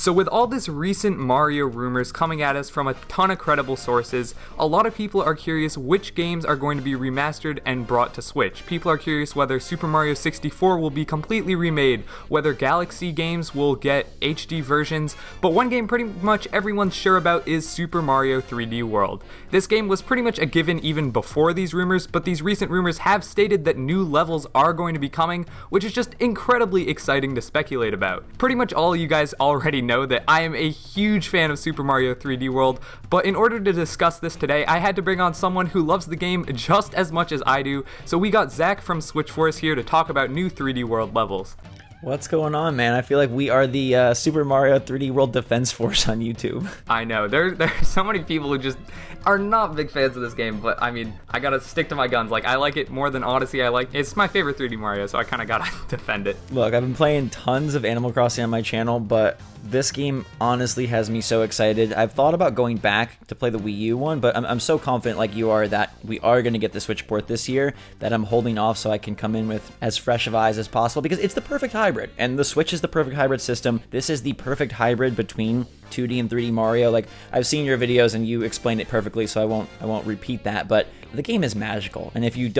So with all this recent Mario rumors coming at us from a ton of credible sources, a lot of people are curious which games are going to be remastered and brought to Switch. People are curious whether Super Mario 64 will be completely remade, whether Galaxy games will get HD versions, but one game pretty much everyone's sure about is Super Mario 3D World. This game was pretty much a given even before these rumors, but these recent rumors have stated that new levels are going to be coming, which is just incredibly exciting to speculate about. Pretty much all you guys already know that I am a huge fan of Super Mario 3D World, but in order to discuss this today, I had to bring on someone who loves the game just as much as I do, so we got Zach from SwitchForce here to talk about new 3D World levels. What's going on, man? I feel like we are the Super Mario 3D World Defense Force on YouTube. I know, there's so many people who just are not big fans of this game, but I mean, I gotta stick to my guns. Like, I like it more than Odyssey. It's my favorite 3D Mario, so I kind of gotta defend it. Look, I've been playing tons of Animal Crossing on my channel, but this game honestly has me so excited. I've thought about going back to play the Wii U one, but I'm so confident like you are that we are going to get the Switch port this year that I'm holding off so I can come in with as fresh of eyes as possible, because it's the perfect hybrid, and the Switch is the perfect hybrid system. This is the perfect hybrid between 2D and 3D Mario. Like, I've seen your videos and you explained it perfectly, so I won't repeat that, but the game is magical, and if you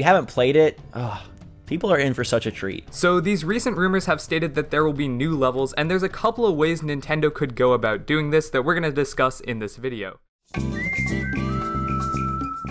haven't played it, people are in for such a treat. So these recent rumors have stated that there will be new levels, and there's a couple of ways Nintendo could go about doing this that we're going to discuss in this video.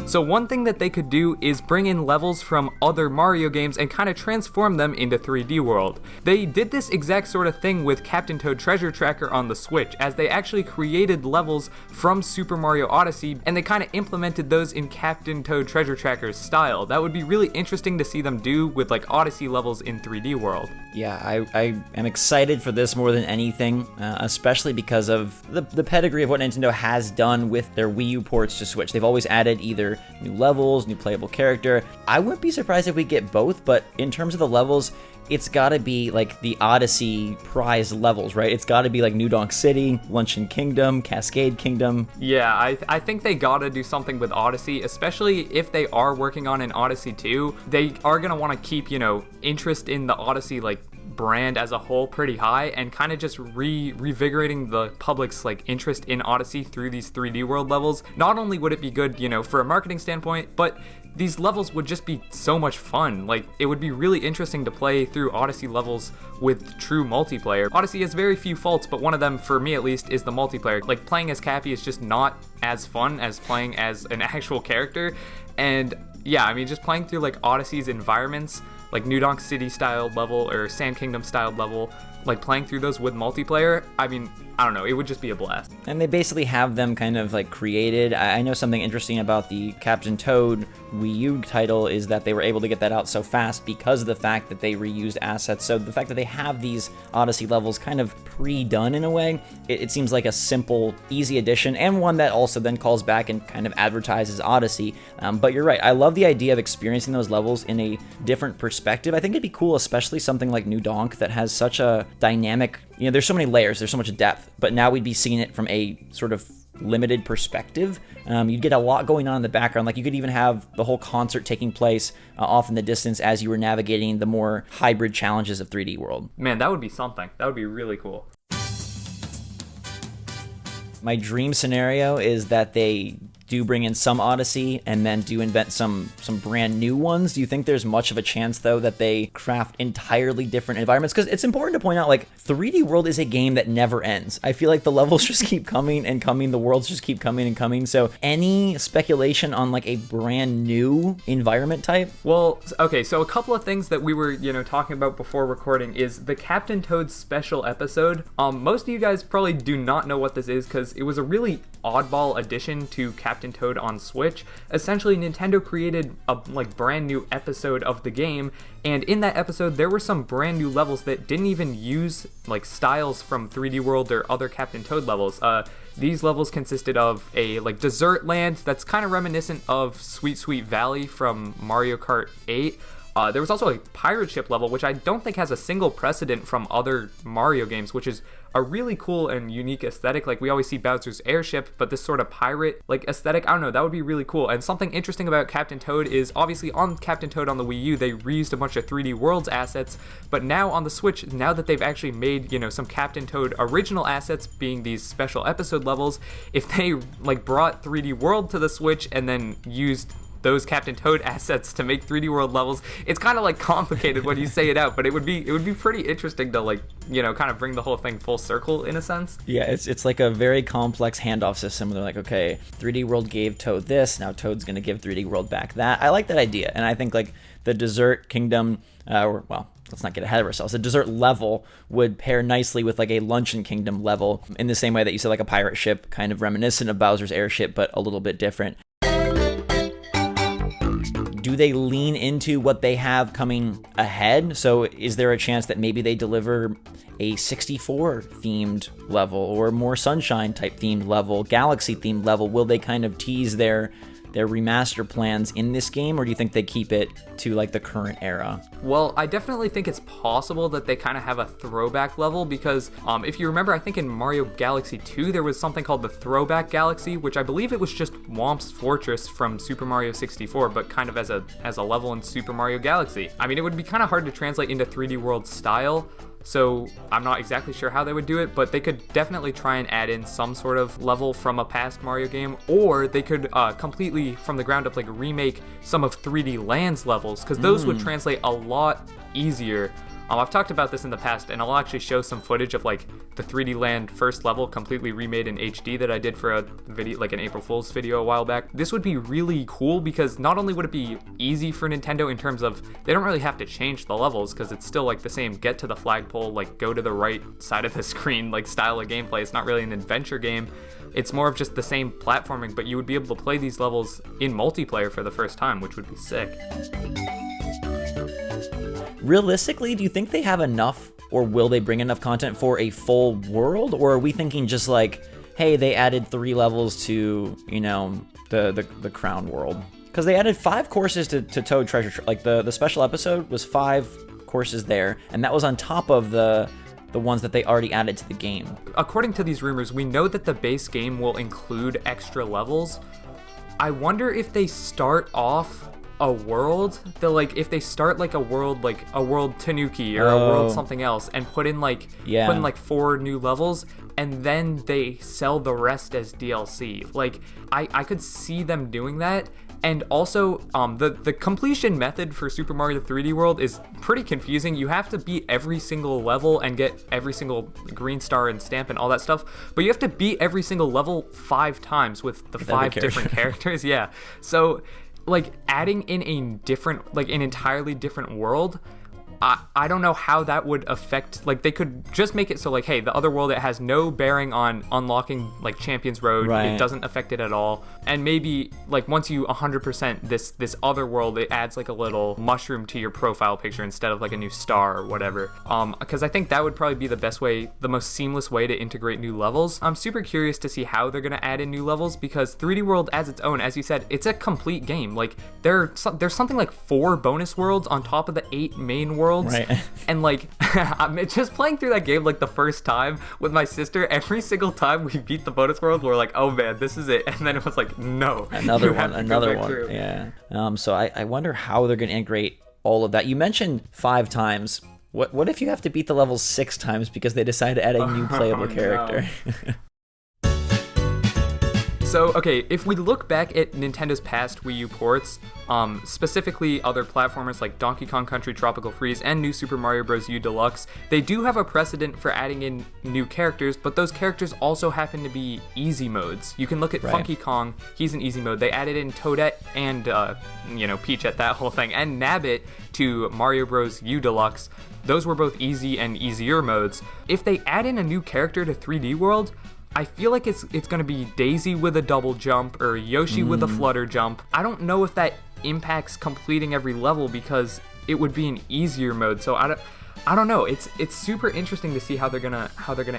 So one thing that they could do is bring in levels from other Mario games and kind of transform them into 3D World. They did this exact sort of thing with Captain Toad Treasure Tracker on the Switch, as they actually created levels from Super Mario Odyssey, and they kind of implemented those in Captain Toad Treasure Tracker's style. That would be really interesting to see them do with like Odyssey levels in 3D World. Yeah, I am excited for this more than anything, especially because of the pedigree of what Nintendo has done with their Wii U ports to Switch. They've always added either new levels, new playable character. I wouldn't be surprised if we get both, but in terms of the levels, it's gotta be like the Odyssey prize levels, right? It's gotta be like New Donk City, Luncheon Kingdom, Cascade Kingdom. Yeah, I think they gotta do something with Odyssey, especially if they are working on an Odyssey 2. They are gonna want to keep, interest in the Odyssey, like, brand as a whole pretty high, and kind of just revigorating the public's like interest in Odyssey through these 3D World levels. Not only would it be good, for a marketing standpoint, but these levels would just be so much fun. Like, it would be really interesting to play through Odyssey levels with true multiplayer. Odyssey has very few faults, but one of them, for me at least, is the multiplayer. Like, playing as Cappy is just not as fun as playing as an actual character. And yeah, I mean, just playing through like Odyssey's environments, like New Donk City styled level or Sand Kingdom styled level, like playing through those with multiplayer, I mean, I don't know, it would just be a blast. And they basically have them kind of like created. I know something interesting about the Captain Toad Wii U title is that they were able to get that out so fast because of the fact that they reused assets. So the fact that they have these Odyssey levels kind of pre-done in a way, it seems like a simple, easy addition, and one that also then calls back and kind of advertises Odyssey. But you're right, I love the idea of experiencing those levels in a different perspective. I think it'd be cool, especially something like New Donk that has such a dynamic, there's so many layers, there's so much depth, but now we'd be seeing it from a sort of limited perspective. You'd get a lot going on in the background. Like, you could even have the whole concert taking place off in the distance as you were navigating the more hybrid challenges of 3D World. Man, that would be something. That would be really cool. My dream scenario is that they do bring in some Odyssey and then do invent some brand new ones. Do you think there's much of a chance, though, that they craft entirely different environments? Because it's important to point out, like, 3D World is a game that never ends. I feel like the levels just keep coming and coming, the worlds just keep coming and coming. So any speculation on like a brand new environment type? Well, okay, so a couple of things that we were, talking about before recording is the Captain Toad special episode. Most of you guys probably do not know what this is because it was a really oddball addition to Captain Toad on Switch. Essentially, Nintendo created a brand new episode of the game, and in that episode there were some brand new levels that didn't even use like styles from 3D World or other Captain Toad levels. These levels consisted of a desert land that's kind of reminiscent of Sweet Sweet Valley from Mario Kart 8. There was also a pirate ship level, which I don't think has a single precedent from other Mario games, which is a really cool and unique aesthetic. Like we always see Bowser's airship, but this sort of pirate like aesthetic, I don't know, that would be really cool. And something interesting about Captain Toad is obviously on Captain Toad on the Wii U, they reused a bunch of 3D Worlds assets, but now on the Switch, now that they've actually made, you know, some Captain Toad original assets being these special episode levels, if they like brought 3D World to the Switch and then used those Captain Toad assets to make 3D World levels, it's kind of like complicated when you say it out, but it would be pretty interesting to like, you know, kind of bring the whole thing full circle in a sense. Yeah, it's like a very complex handoff system. They're like, okay, 3D World gave Toad this, now Toad's gonna give 3D World back that. I like that idea, and I think like the Dessert Kingdom, let's not get ahead of ourselves. The dessert level would pair nicely with like a Luncheon Kingdom level in the same way that you said like a pirate ship, kind of reminiscent of Bowser's airship, but a little bit different. Do they lean into what they have coming ahead? So is there a chance that maybe they deliver a 64 themed level or more Sunshine type themed level, Galaxy themed level? Will they kind of tease their remaster plans in this game, or do you think they keep it to like the current era? Well, I definitely think it's possible that they kind of have a throwback level because if you remember, I think in Mario Galaxy 2 there was something called the Throwback Galaxy, which I believe it was just Whomp's Fortress from Super Mario 64, but kind of as a level in Super Mario Galaxy. I mean, it would be kind of hard to translate into 3D World style, so I'm not exactly sure how they would do it, but they could definitely try and add in some sort of level from a past Mario game, or they could completely from the ground up like remake some of 3D Land's levels, because those would translate a lot easier. I've talked about this in the past, and I'll actually show some footage of like the 3D Land first level completely remade in HD that I did for a video, like an April Fool's video a while back. This would be really cool because not only would it be easy for Nintendo in terms of they don't really have to change the levels because it's still like the same get to the flagpole, like go to the right side of the screen, like style of gameplay. It's not really an adventure game. It's more of just the same platforming, but you would be able to play these levels in multiplayer for the first time, which would be sick. Realistically, do you think they have enough, or will they bring enough content for a full world? Or are we thinking just like, hey, they added 3 levels to, you know, the Crown World? Because they added 5 courses to Toad Treasure. Like the special episode was 5 courses there, and that was on top of the ones that they already added to the game. According to these rumors, we know that the base game will include extra levels. I wonder if they start off a world, if they start like a world Tanuki or a world something else and put in like 4 new levels, and then they sell the rest as DLC. Like I could see them doing that. And also, the completion method for Super Mario 3D World is pretty confusing. You have to beat every single level and get every single green star and stamp and all that stuff, but you have to beat every single level 5 times with the 5 different characters. Yeah. So like adding in an entirely different world, I don't know how that would affect, like they could just make it so like, hey, the other world, it has no bearing on unlocking like Champions Road, right. It doesn't affect it at all. And maybe like once you 100% this other world, it adds like a little mushroom to your profile picture instead of like a new star or whatever. Because I think that would probably be the most seamless way to integrate new levels. I'm super curious to see how they're gonna add in new levels, because 3D World as its own, as you said, it's a complete game. Like there's something like 4 bonus worlds on top of the 8 main worlds. Right. And like I'm just playing through that game like the first time with my sister, every single time we beat the bonus world, we're like, oh man, this is it. And then it was like, no, another one. Through. Yeah. So I wonder how they're gonna integrate all of that. You mentioned 5 times. What if you have to beat the levels 6 times because they decide to add a new playable character? No. So, okay, if we look back at Nintendo's past Wii U ports, specifically other platformers like Donkey Kong Country Tropical Freeze and New Super Mario Bros. U Deluxe, they do have a precedent for adding in new characters, but those characters also happen to be easy modes. You can look at Funky Kong, he's an easy mode. They added in Toadette and, Peachette, that whole thing, and Nabbit to Mario Bros. U Deluxe. Those were both easy and easier modes. If they add in a new character to 3D World, I feel like it's going to be Daisy with a double jump or Yoshi with a flutter jump. I don't know if that impacts completing every level because it would be an easier mode. So I don't know. It's super interesting to see how they're gonna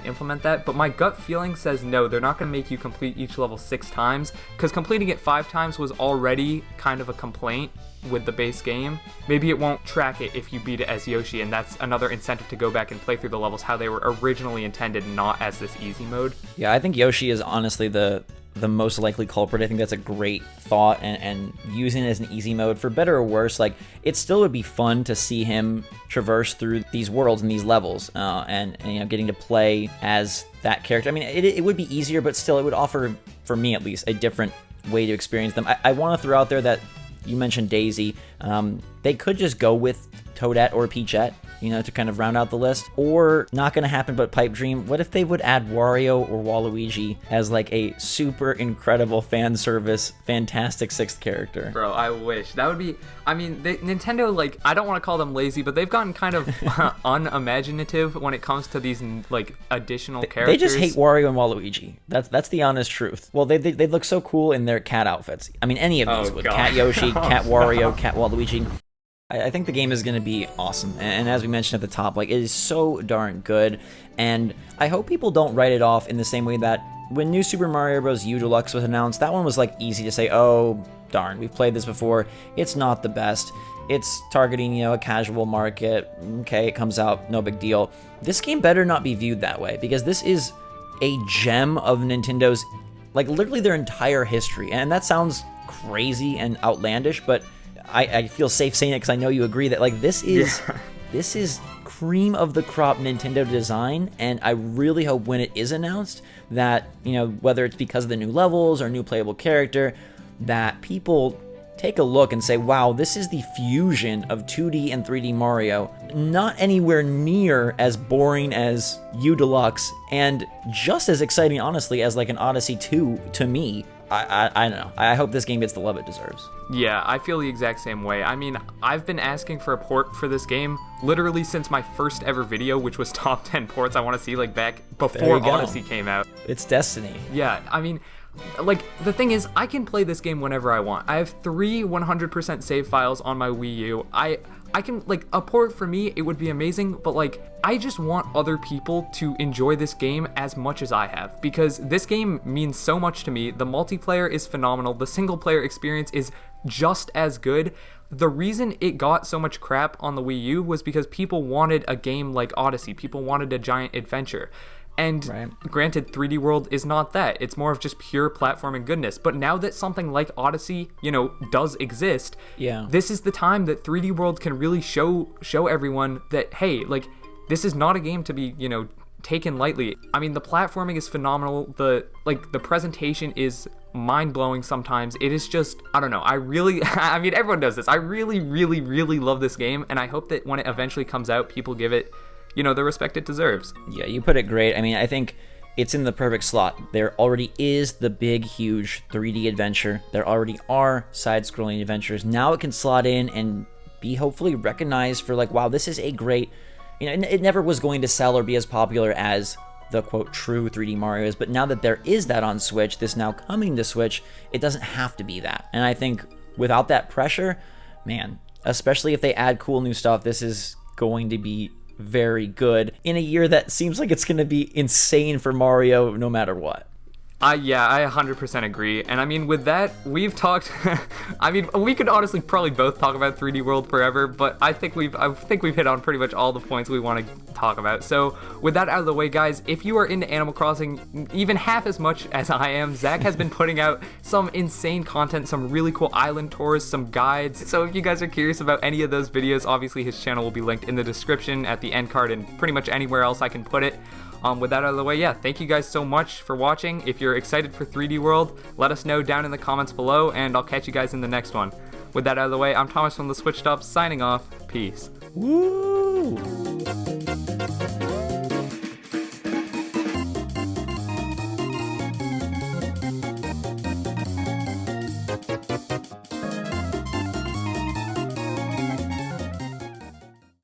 implement that. But my gut feeling says no. They're not gonna make you complete each level 6 times, because completing it 5 times was already kind of a complaint with the base game. Maybe it won't track it if you beat it as Yoshi, and that's another incentive to go back and play through the levels how they were originally intended, not as this easy mode. Yeah, I think Yoshi is honestly the most likely culprit. I think that's a great thought, and using it as an easy mode, for better or worse, like, it still would be fun to see him traverse through these worlds and these levels, and you know, getting to play as that character. I mean, it would be easier, but still it would offer, for me at least, a different way to experience them. I want to throw out there that you mentioned Daisy. They could just go with Toadette or Peachette, you know, to kind of round out the list. Or, not gonna happen, but pipe dream, what if they would add Wario or Waluigi as like a super incredible fan service, fantastic 6th character? Bro, I wish. That would be, I mean, Nintendo, like, I don't want to call them lazy, but they've gotten kind of unimaginative when it comes to these, like, additional characters. They just hate Wario and Waluigi. That's the honest truth. Well, they look so cool in their cat outfits. I mean, any of these would. God. Cat Yoshi, Cat Wario, Cat Waluigi. I think the game is going to be awesome, and as we mentioned at the top, like, it is so darn good, and I hope people don't write it off in the same way that when New Super Mario Bros. U Deluxe was announced, that one was like easy to say, oh darn, we've played this before, it's not the best, it's targeting, you know, a casual market, okay, it comes out, no big deal. This game better not be viewed that way, because this is a gem of Nintendo's, like, literally their entire history, and that sounds crazy and outlandish, but I feel safe saying it because I know you agree that, like, this is cream of the crop Nintendo design, and I really hope when it is announced that, you know, whether it's because of the new levels or new playable character, that people take a look and say, wow, this is the fusion of 2D and 3D Mario, not anywhere near as boring as U Deluxe, and just as exciting, honestly, as like an Odyssey 2 to me. I don't know. I hope this game gets the love it deserves. Yeah, I feel the exact same way. I mean, I've been asking for a port for this game literally since my first ever video, which was top 10 ports I want to see, like, back before Odyssey came out. It's destiny. Yeah, I mean, like, the thing is, I can play this game whenever I want. I have 3 100% save files on my Wii U. I can, like, a port for me, it would be amazing, but, like, I just want other people to enjoy this game as much as I have, because this game means so much to me. The multiplayer is phenomenal. The single player experience is just as good. The reason it got so much crap on the Wii U was because people wanted a game like Odyssey. People wanted a giant adventure. And granted, 3D World is not that. It's more of just pure platforming goodness. But now that something like Odyssey, you know, does exist, this is the time that 3D World can really show everyone that, hey, like, this is not a game to be, you know, taken lightly. I mean, the platforming is phenomenal. The presentation is mind-blowing sometimes. It is just, I don't know. I mean, everyone does this. I really, really, really love this game, and I hope that when it eventually comes out, people give it, you know, the respect it deserves. Yeah, you put it great. I mean, I think it's in the perfect slot. There already is the big, huge 3D adventure. There already are side-scrolling adventures. Now it can slot in and be hopefully recognized for, like, wow, this is a great, you know, it never was going to sell or be as popular as the, quote, true 3D Mario is, but now that there is that on Switch, this now coming to Switch, it doesn't have to be that. And I think without that pressure, man, especially if they add cool new stuff, this is going to be very good in a year that seems like it's going to be insane for Mario no matter what. Yeah, I 100% agree. And I mean, with that, we've talked, I mean, we could honestly probably both talk about 3D World forever, but I think we've hit on pretty much all the points we want to talk about. So with that out of the way, guys, if you are into Animal Crossing even half as much as I am, Zach has been putting out some insane content, some really cool island tours, some guides. So if you guys are curious about any of those videos, obviously his channel will be linked in the description, at the end card, and pretty much anywhere else I can put it. With that out of the way, yeah, thank you guys so much for watching. If you're excited for 3D World, let us know down in the comments below, and I'll catch you guys in the next one. With that out of the way, I'm Thomas from the Switch Stop, signing off. Peace. Woo!